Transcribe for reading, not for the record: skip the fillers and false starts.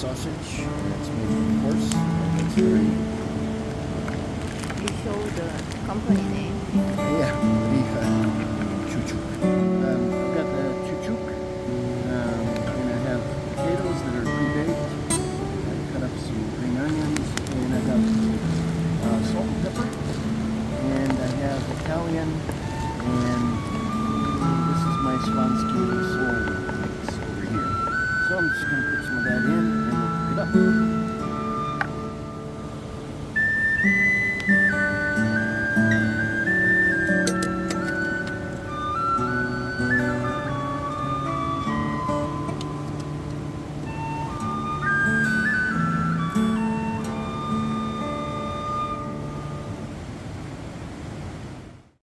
sausage. That's made from horse. That's very You show the company name. yeah, Chuchuk. I've got the Chuchuk, and I have potatoes that are pre-baked. I cut up some green onions, and I got salt and pepper, and I have Italian, and this is my Swansky soul over here. So I'm just going to put some of that in, and we'll cook it up.